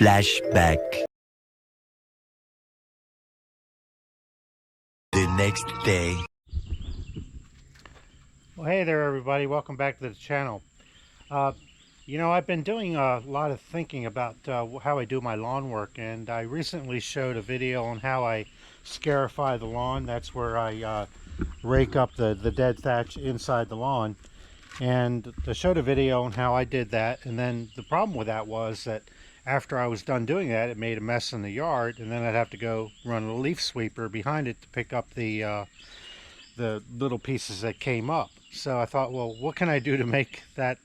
Flashback. The next day. Well, hey there everybody, welcome back to the channel. I've been doing a lot of thinking about how I do my lawn work, and I recently showed a video on how I scarify the lawn. That's where I rake up the dead thatch inside the lawn, and I showed a video on how I did that. And then the problem with that was that after I was done doing that, it made a mess in the yard, and then I'd have to go run a leaf sweeper behind it to pick up the little pieces that came up. So I thought, well, what can I do to make that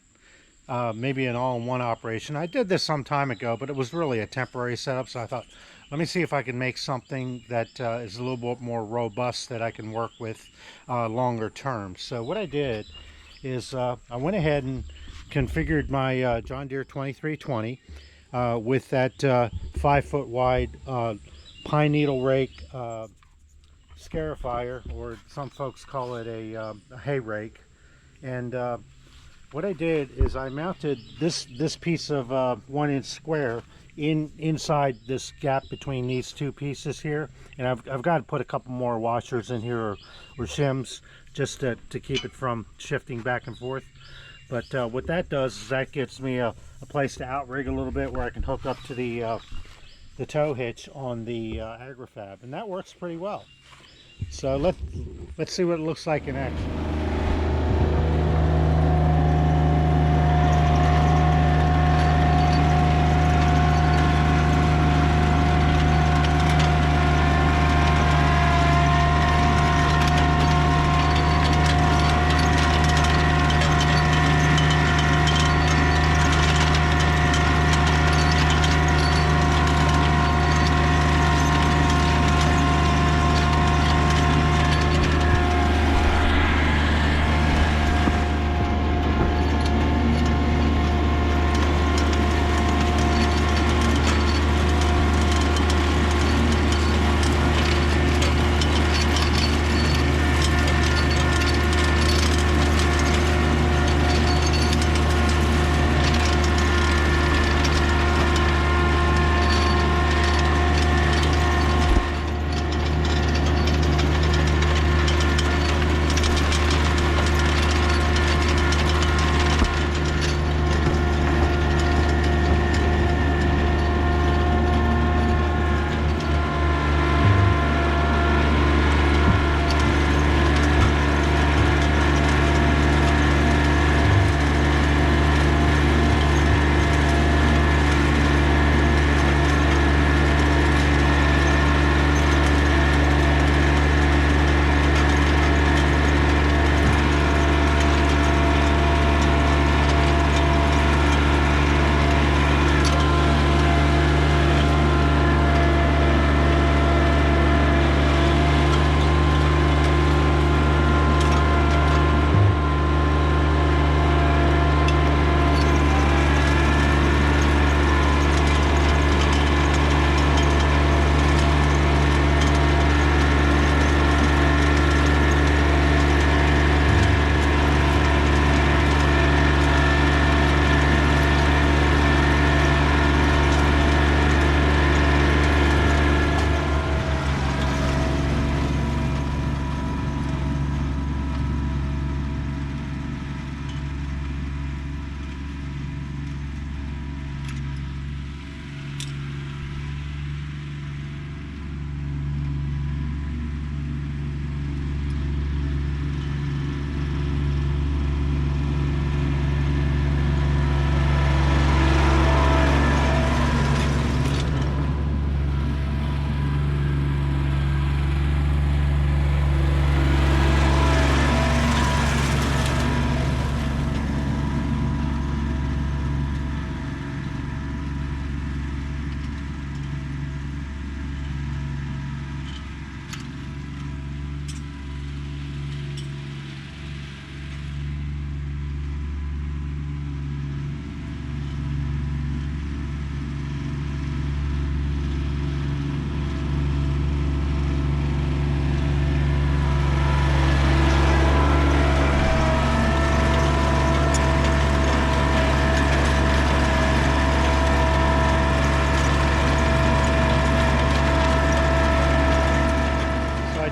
maybe an all-in-one operation? I did this some time ago, but it was really a temporary setup. So I thought, let me see if I can make something that is a little bit more robust that I can work with longer term. So what I did is I went ahead and configured my John Deere 2320 with that 5-foot wide pine needle rake scarifier, or some folks call it a hay rake. And what I did is I mounted this piece of 1-inch square inside this gap between these two pieces here, and I've got to put a couple more washers in here, or shims, just to keep it from shifting back and forth. But what that does is that gives me a place to outrig a little bit, where I can hook up to the tow hitch on the AgriFab, and that works pretty well. So let's see what it looks like in action.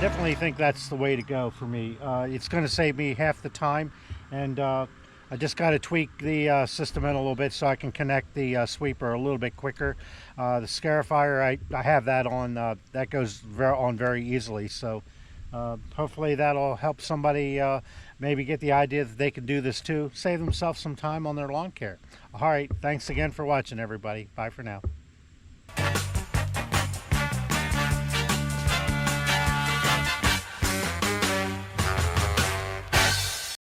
definitely think that's the way to go for me. It's going to save me half the time, and I just got to tweak the system in a little bit so I can connect the sweeper a little bit quicker. The scarifier, I have that on, that goes on very easily, so hopefully that'll help somebody maybe get the idea that they can do this too, save themselves some time on their lawn care. All right, thanks again for watching, everybody. Bye for now.